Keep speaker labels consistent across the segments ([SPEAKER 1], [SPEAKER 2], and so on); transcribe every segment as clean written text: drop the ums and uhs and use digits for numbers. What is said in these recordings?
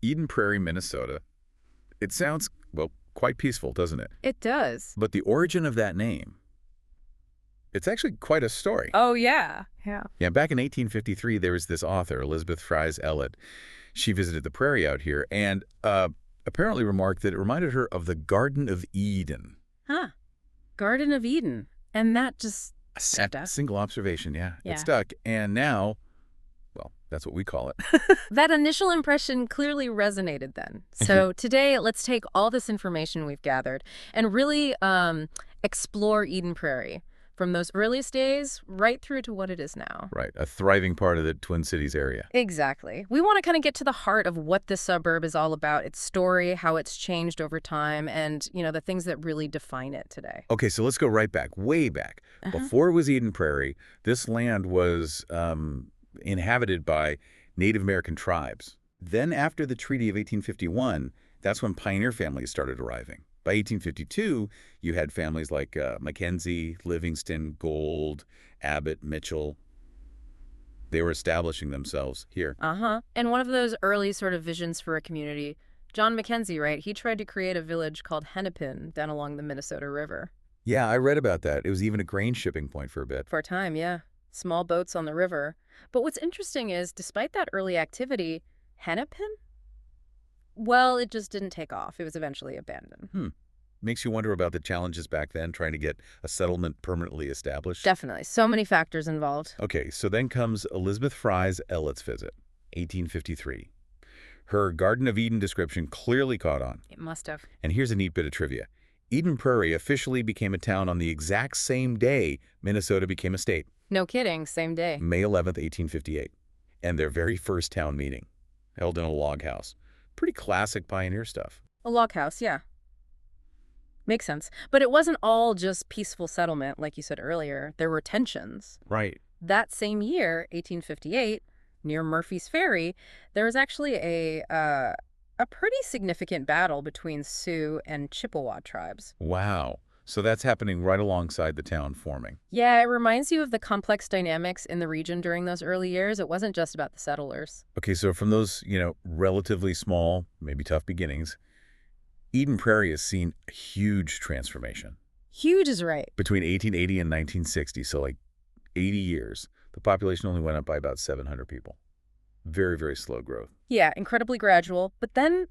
[SPEAKER 1] Eden Prairie, Minnesota. It sounds, well, quite peaceful, doesn't it?
[SPEAKER 2] It does.
[SPEAKER 1] But the origin of that name, it's actually quite a story.
[SPEAKER 2] Oh, yeah. Yeah.
[SPEAKER 1] Yeah, back in 1853, there was this author, Elizabeth Fries Elliott. She visited the prairie out here and apparently remarked that it reminded her of the Garden of Eden.
[SPEAKER 2] Huh. Garden of Eden. And that just stuck.
[SPEAKER 1] Single observation, yeah.
[SPEAKER 2] Yeah.
[SPEAKER 1] It stuck. And now, well, that's what we call it.
[SPEAKER 2] That initial impression clearly resonated then. So today, let's take all this information we've gathered and really explore Eden Prairie from those earliest days right through to what it is now.
[SPEAKER 1] Right, a thriving part of the Twin Cities area.
[SPEAKER 2] Exactly. We want to kind of get to the heart of what this suburb is all about, its story, how it's changed over time, and, the things that really define it today.
[SPEAKER 1] Okay, so let's go right back, way back. Before it was Eden Prairie, this land was inhabited by Native American tribes. Then after the Treaty of 1851, that's when pioneer families started arriving. By 1852, you had families like Mackenzie, Livingston, Gold, Abbott, Mitchell. They were establishing themselves here.
[SPEAKER 2] And one of those early sort of visions for a community, John Mackenzie, right? He tried to create a village called Hennepin down along the Minnesota River.
[SPEAKER 1] Yeah, I read about that. It was even a grain shipping point for a bit.
[SPEAKER 2] For a time, yeah. Small boats on the river. But what's interesting is, despite that early activity, Hennepin? Well, it just didn't take off. It was eventually abandoned.
[SPEAKER 1] Makes you wonder about the challenges back then trying to get a settlement permanently established.
[SPEAKER 2] Definitely. So many factors involved.
[SPEAKER 1] Okay, so then comes Elizabeth Fries Elliott's visit, 1853. Her Garden of Eden description clearly caught on.
[SPEAKER 2] It must have.
[SPEAKER 1] And here's a neat bit of trivia. Eden Prairie officially became a town on the exact same day Minnesota became a state.
[SPEAKER 2] No kidding. Same day.
[SPEAKER 1] May 11th, 1858. And their very first town meeting, held in a log house. Pretty classic pioneer stuff.
[SPEAKER 2] A log house, yeah. Makes sense. But it wasn't all just peaceful settlement, like you said earlier. There were tensions.
[SPEAKER 1] Right.
[SPEAKER 2] That same year, 1858, near Murphy's Ferry, there was actually a pretty significant battle between Sioux and Chippewa tribes.
[SPEAKER 1] Wow. So that's happening right alongside the town forming.
[SPEAKER 2] Yeah, it reminds you of the complex dynamics in the region during those early years. It wasn't just about the settlers.
[SPEAKER 1] Okay, so from those, relatively small, maybe tough beginnings, Eden Prairie has seen a huge transformation.
[SPEAKER 2] Huge is right.
[SPEAKER 1] Between 1880 and 1960, so like 80 years, the population only went up by about 700 people. Very, very slow growth.
[SPEAKER 2] Yeah, incredibly gradual. But then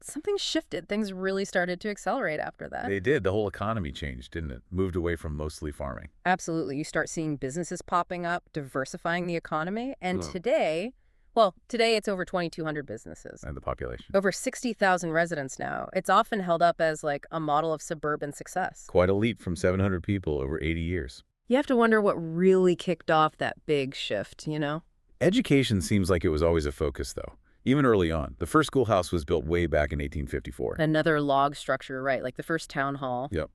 [SPEAKER 2] something shifted. Things really started to accelerate after that.
[SPEAKER 1] They did. The whole economy changed, didn't it? Moved away from mostly farming.
[SPEAKER 2] Absolutely. You start seeing businesses popping up, diversifying the economy. And today it's over 2,200 businesses.
[SPEAKER 1] And the population.
[SPEAKER 2] Over 60,000 residents now. It's often held up as like a model of suburban success.
[SPEAKER 1] Quite a leap from 700 people over 80 years.
[SPEAKER 2] You have to wonder what really kicked off that big shift,
[SPEAKER 1] Education seems like it was always a focus, though. Even early on. The first schoolhouse was built way back in 1854.
[SPEAKER 2] Another log structure, right, like the first town hall.
[SPEAKER 1] Yep.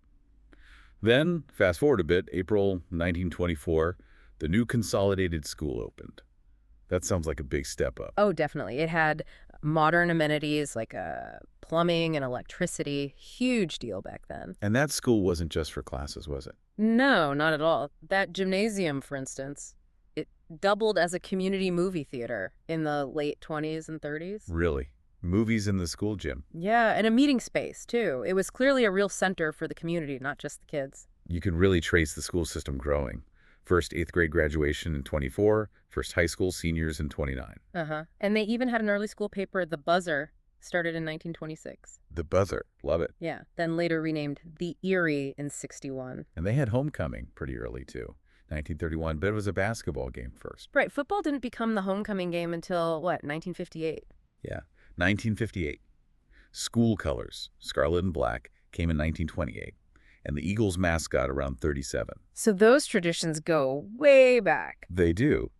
[SPEAKER 1] Then, fast forward a bit, April 1924, the new consolidated school opened. That sounds like a big step up.
[SPEAKER 2] Oh, definitely. It had modern amenities like plumbing and electricity. Huge deal back then.
[SPEAKER 1] And that school wasn't just for classes, was it?
[SPEAKER 2] No, not at all. That gymnasium, for instance, it doubled as a community movie theater in the late 20s and 30s.
[SPEAKER 1] Really? Movies in the school gym?
[SPEAKER 2] Yeah, and a meeting space, too. It was clearly a real center for the community, not just the kids.
[SPEAKER 1] You can really trace the school system growing. First 8th grade graduation in 24, first high school seniors in 29.
[SPEAKER 2] And they even had an early school paper, The Buzzer, started in 1926.
[SPEAKER 1] The Buzzer. Love it.
[SPEAKER 2] Yeah, then later renamed The Erie in 61.
[SPEAKER 1] And they had homecoming pretty early, too. 1931, but it was a basketball game first.
[SPEAKER 2] Right, football didn't become the homecoming game until, 1958?
[SPEAKER 1] Yeah, 1958. School colors, scarlet and black, came in 1928. And the Eagles mascot around 37.
[SPEAKER 2] So those traditions go way back.
[SPEAKER 1] They do.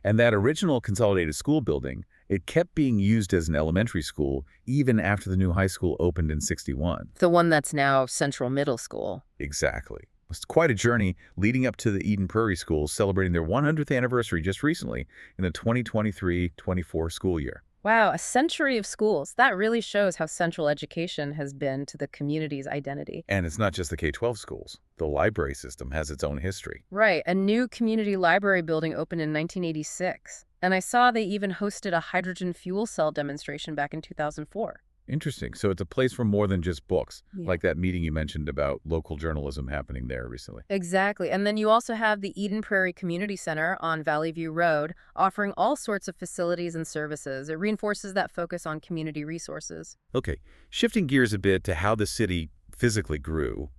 [SPEAKER 1] And that original consolidated school building, it kept being used as an elementary school even after the new high school opened in 61.
[SPEAKER 2] The one that's now Central Middle School.
[SPEAKER 1] Exactly. It's quite a journey leading up to the Eden Prairie schools celebrating their 100th anniversary just recently in the 2023-24 school year.
[SPEAKER 2] Wow, a century of schools. That really shows how central education has been to the community's identity.
[SPEAKER 1] And it's not just the K-12 schools. The library system has its own history.
[SPEAKER 2] Right. A new community library building opened in 1986. And I saw they even hosted a hydrogen fuel cell demonstration back in 2004.
[SPEAKER 1] Interesting. So it's a place for more than just books,
[SPEAKER 2] Yeah.
[SPEAKER 1] like that meeting you mentioned about local journalism happening there recently.
[SPEAKER 2] Exactly. And then you also have the Eden Prairie Community Center on Valley View Road, offering all sorts of facilities and services. It reinforces that focus on community resources.
[SPEAKER 1] Okay, shifting gears a bit to how the city physically grew,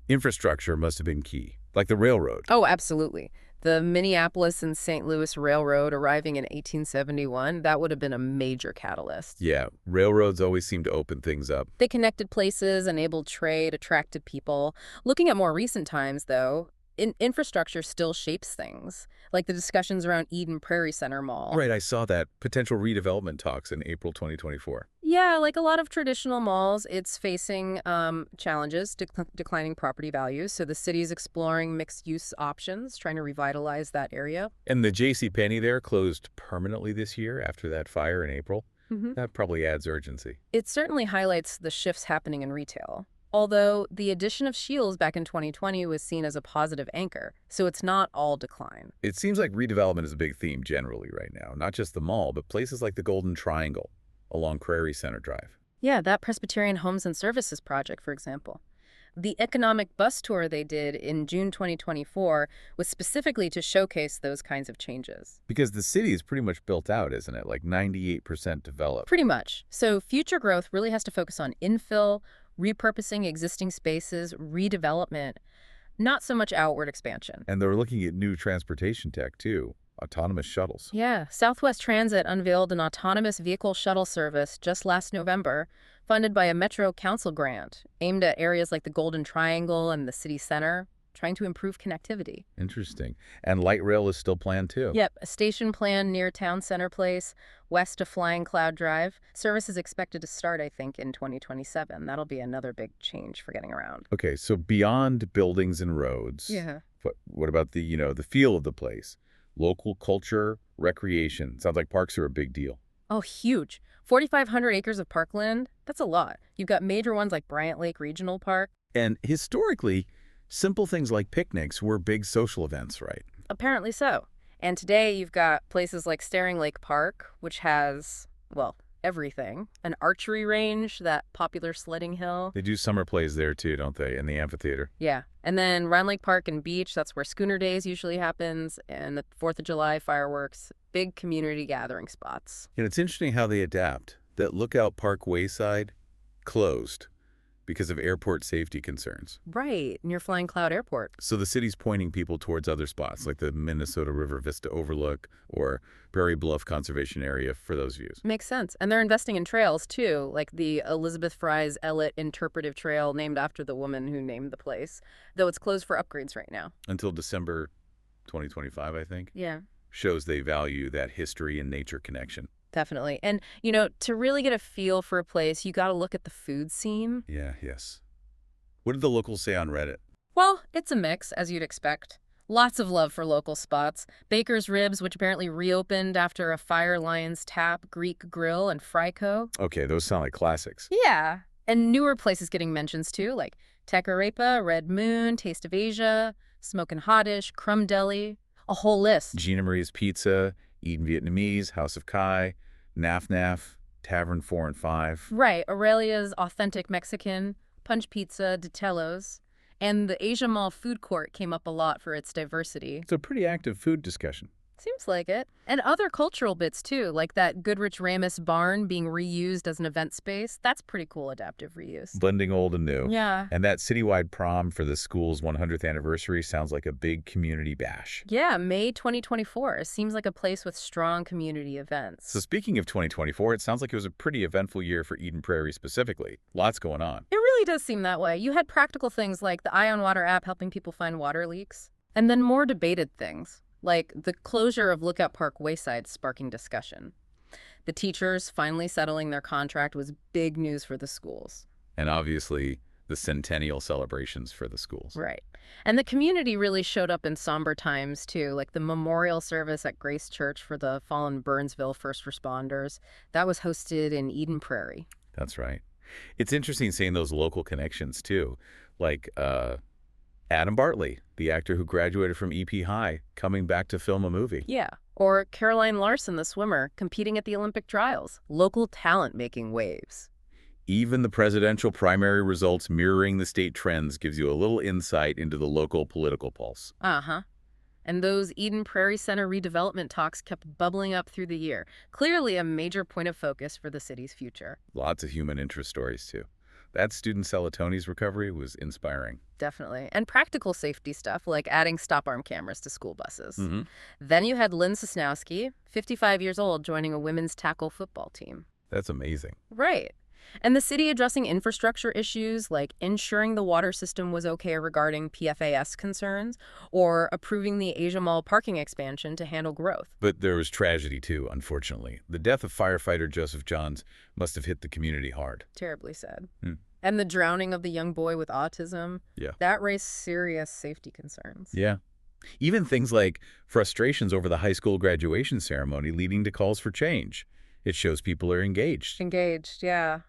[SPEAKER 1] infrastructure must have been key, like the railroad.
[SPEAKER 2] Oh, absolutely. The Minneapolis and St. Louis Railroad arriving in 1871, that would have been a major catalyst.
[SPEAKER 1] Yeah, railroads always seem to open things up.
[SPEAKER 2] They connected places, enabled trade, attracted people. Looking at more recent times, though, infrastructure still shapes things, like the discussions around Eden Prairie Center Mall.
[SPEAKER 1] Right, I saw that. Potential redevelopment talks in April 2024.
[SPEAKER 2] Yeah, like a lot of traditional malls, it's facing challenges, declining property values. So the city's exploring mixed-use options, trying to revitalize that area.
[SPEAKER 1] And the JCPenney there closed permanently this year after that fire in April.
[SPEAKER 2] Hmm.
[SPEAKER 1] That probably adds urgency.
[SPEAKER 2] It certainly highlights the shifts happening in retail. Although the addition of Scheels back in 2020 was seen as a positive anchor, so it's not all decline.
[SPEAKER 1] It seems like redevelopment is a big theme generally right now, not just the mall, but places like the Golden Triangle along Prairie Center Drive.
[SPEAKER 2] Yeah, that Presbyterian Homes and Services project, for example. The economic bus tour they did in June 2024 was specifically to showcase those kinds of changes.
[SPEAKER 1] Because the city is pretty much built out, isn't it? Like 98% developed.
[SPEAKER 2] Pretty much. So future growth really has to focus on infill, repurposing existing spaces, redevelopment, not so much outward expansion.
[SPEAKER 1] And they're looking at new transportation tech, too. Autonomous shuttles.
[SPEAKER 2] Yeah, Southwest Transit unveiled an autonomous vehicle shuttle service just last November, funded by a Metro Council grant, aimed at areas like the Golden Triangle and the city center, trying to improve connectivity.
[SPEAKER 1] Interesting. And light rail is still planned, too.
[SPEAKER 2] Yep, a station plan near Town Center Place, west of Flying Cloud Drive. Service is expected to start, I think, in 2027. That'll be another big change for getting around.
[SPEAKER 1] Okay, so beyond buildings and roads,
[SPEAKER 2] Yeah.
[SPEAKER 1] what about the feel of the place? Local culture, recreation. Sounds like parks are a big deal.
[SPEAKER 2] Oh, huge. 4,500 acres of parkland, that's a lot. You've got major ones like Bryant Lake Regional Park.
[SPEAKER 1] And historically, simple things like picnics were big social events, right?
[SPEAKER 2] Apparently so. And today you've got places like Staring Lake Park, which has, well, everything. An archery range, that popular sledding hill.
[SPEAKER 1] They do summer plays there, too, don't they, in the amphitheater?
[SPEAKER 2] Yeah. And then Round Lake Park and Beach, that's where Schooner Days usually happens, and the 4th of July fireworks, big community gathering spots.
[SPEAKER 1] And it's interesting how they adapt. That Lookout Park Wayside closed because of airport safety concerns.
[SPEAKER 2] Right, near Flying Cloud Airport.
[SPEAKER 1] So the city's pointing people towards other spots, like the Minnesota River Vista Overlook or Prairie Bluff Conservation Area for those views.
[SPEAKER 2] Makes sense. And they're investing in trails, too, like the Elizabeth Fry's Ellett Interpretive Trail, named after the woman who named the place, though it's closed for upgrades right now.
[SPEAKER 1] Until December 2025, I think.
[SPEAKER 2] Yeah.
[SPEAKER 1] Shows they value that history and nature connection.
[SPEAKER 2] Definitely. And, to really get a feel for a place, you got to look at the food scene.
[SPEAKER 1] Yeah, yes. What did the locals say on Reddit?
[SPEAKER 2] Well, it's a mix, as you'd expect. Lots of love for local spots. Baker's Ribs, which apparently reopened after a Fire Lion's Tap, Greek Grill, and Fryco.
[SPEAKER 1] Okay, those sound like classics.
[SPEAKER 2] Yeah. And newer places getting mentions, too, like Tekarepa, Red Moon, Taste of Asia, Smokin' Hottish, Crumb Deli, a whole list.
[SPEAKER 1] Gina Marie's Pizza, Eden Vietnamese, House of Kai, Naf Naf, Tavern 4 and 5.
[SPEAKER 2] Right. Aurelia's Authentic Mexican, Punch Pizza, Detello's. And the Asia Mall food court came up a lot for its diversity.
[SPEAKER 1] It's a pretty active food discussion.
[SPEAKER 2] Seems like it. And other cultural bits, too, like that Goodrich Ramis barn being reused as an event space. That's pretty cool adaptive reuse.
[SPEAKER 1] Blending old and new.
[SPEAKER 2] Yeah.
[SPEAKER 1] And that citywide prom for the school's 100th anniversary sounds like a big community bash.
[SPEAKER 2] Yeah, May 2024 seems like a place with strong community events.
[SPEAKER 1] So speaking of 2024, it sounds like it was a pretty eventful year for Eden Prairie specifically. Lots going on.
[SPEAKER 2] It really does seem that way. You had practical things like the Eye on Water app helping people find water leaks, and then more debated things, like the closure of Lookout Park Wayside sparking discussion. The teachers finally settling their contract was big news for the schools.
[SPEAKER 1] And obviously, the centennial celebrations for the schools.
[SPEAKER 2] Right. And the community really showed up in somber times, too, like the memorial service at Grace Church for the fallen Burnsville first responders. That was hosted in Eden Prairie.
[SPEAKER 1] That's right. It's interesting seeing those local connections, too, like Adam Bartley, the actor who graduated from EP High, coming back to film a movie.
[SPEAKER 2] Yeah. Or Caroline Larson, the swimmer, competing at the Olympic trials. Local talent making waves.
[SPEAKER 1] Even the presidential primary results mirroring the state trends gives you a little insight into the local political pulse.
[SPEAKER 2] Uh-huh. And those Eden Prairie Center redevelopment talks kept bubbling up through the year. Clearly a major point of focus for the city's future.
[SPEAKER 1] Lots of human interest stories, too. That student Salatoni's recovery was inspiring.
[SPEAKER 2] Definitely. And practical safety stuff like adding stop-arm cameras to school buses.
[SPEAKER 1] Mm-hmm.
[SPEAKER 2] Then you had Lynn Sosnowski, 55 years old, joining a women's tackle football team.
[SPEAKER 1] That's amazing.
[SPEAKER 2] Right. And the city addressing infrastructure issues like ensuring the water system was okay regarding PFAS concerns or approving the Asia Mall parking expansion to handle growth.
[SPEAKER 1] But there was tragedy, too, unfortunately. The death of firefighter Joseph Johns must have hit the community hard.
[SPEAKER 2] Terribly sad.
[SPEAKER 1] Hmm.
[SPEAKER 2] And the drowning of the young boy with autism,
[SPEAKER 1] Yeah.
[SPEAKER 2] that raised serious safety concerns.
[SPEAKER 1] Yeah. Even things like frustrations over the high school graduation ceremony leading to calls for change. It shows people are engaged.
[SPEAKER 2] Engaged, yeah.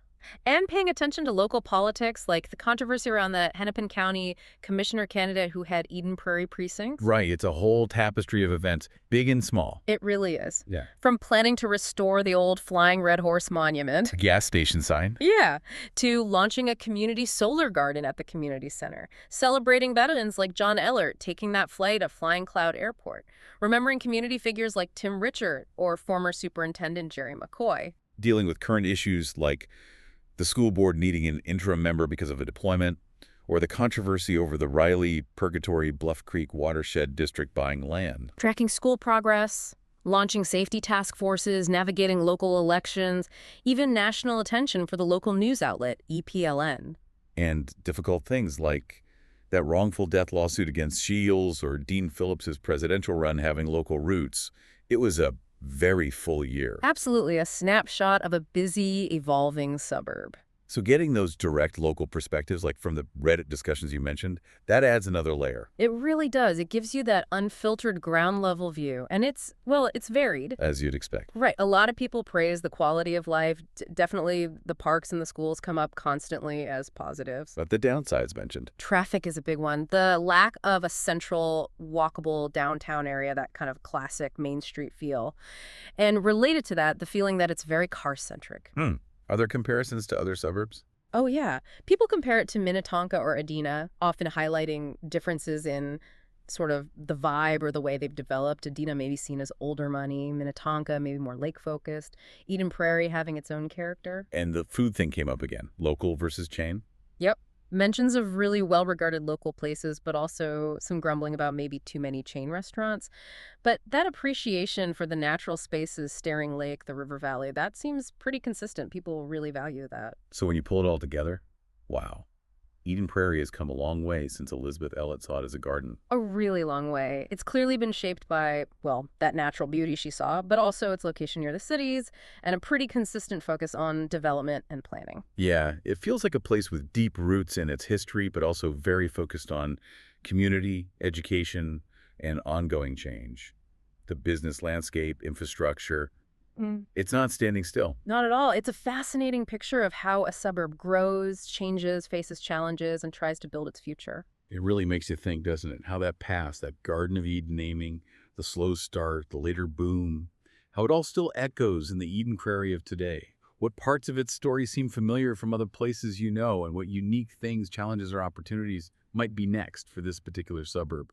[SPEAKER 2] And paying attention to local politics, like the controversy around the Hennepin County commissioner candidate who had Eden Prairie precincts.
[SPEAKER 1] Right. It's a whole tapestry of events, big and small.
[SPEAKER 2] It really is.
[SPEAKER 1] Yeah.
[SPEAKER 2] From planning to restore the old Flying Red Horse Monument.
[SPEAKER 1] A gas station sign.
[SPEAKER 2] Yeah, to launching a community solar garden at the community center, celebrating veterans like John Ellert taking that flight at Flying Cloud Airport, remembering community figures like Tim Richard or former Superintendent Jerry McCoy.
[SPEAKER 1] Dealing with current issues like the school board needing an interim member because of a deployment, or the controversy over the Riley Purgatory Bluff Creek Watershed District buying land.
[SPEAKER 2] Tracking school progress, launching safety task forces, navigating local elections, even national attention for the local news outlet, EPLN.
[SPEAKER 1] And difficult things like that wrongful death lawsuit against Shields or Dean Phillips's presidential run having local roots. It was a very full year.
[SPEAKER 2] Absolutely, a snapshot of a busy, evolving suburb.
[SPEAKER 1] So getting those direct local perspectives, like from the Reddit discussions you mentioned, that adds another layer.
[SPEAKER 2] It really does. It gives you that unfiltered ground-level view. And it's varied.
[SPEAKER 1] As you'd expect.
[SPEAKER 2] Right. A lot of people praise the quality of life. Definitely the parks and the schools come up constantly as positives.
[SPEAKER 1] But the downsides mentioned.
[SPEAKER 2] Traffic is a big one. The lack of a central, walkable downtown area, that kind of classic Main Street feel. And related to that, the feeling that it's very car-centric.
[SPEAKER 1] Are there comparisons to other suburbs?
[SPEAKER 2] Oh, yeah. People compare it to Minnetonka or Adena, often highlighting differences in sort of the vibe or the way they've developed. Adena may be seen as older money, Minnetonka maybe more lake-focused, Eden Prairie having its own character.
[SPEAKER 1] And the food thing came up again. Local versus chain?
[SPEAKER 2] Yep. Mentions of really well-regarded local places, but also some grumbling about maybe too many chain restaurants. But that appreciation for the natural spaces, Staring Lake, the river valley, that seems pretty consistent. People really value that.
[SPEAKER 1] So when you pull it all together, wow. Eden Prairie has come a long way since Elizabeth Elliot saw it as a garden.
[SPEAKER 2] A really long way. It's clearly been shaped by, well, that natural beauty she saw, but also its location near the cities and a pretty consistent focus on development and planning.
[SPEAKER 1] Yeah, it feels like a place with deep roots in its history, but also very focused on community, education, and ongoing change. The business landscape, infrastructure. It's not standing still.
[SPEAKER 2] Not at all. It's a fascinating picture of how a suburb grows, changes, faces challenges, and tries to build its future.
[SPEAKER 1] It really makes you think, doesn't it? How that past, that Garden of Eden naming, the slow start, the later boom, how it all still echoes in the Eden Prairie of today. What parts of its story seem familiar from other places you know, and what unique things, challenges, or opportunities might be next for this particular suburb.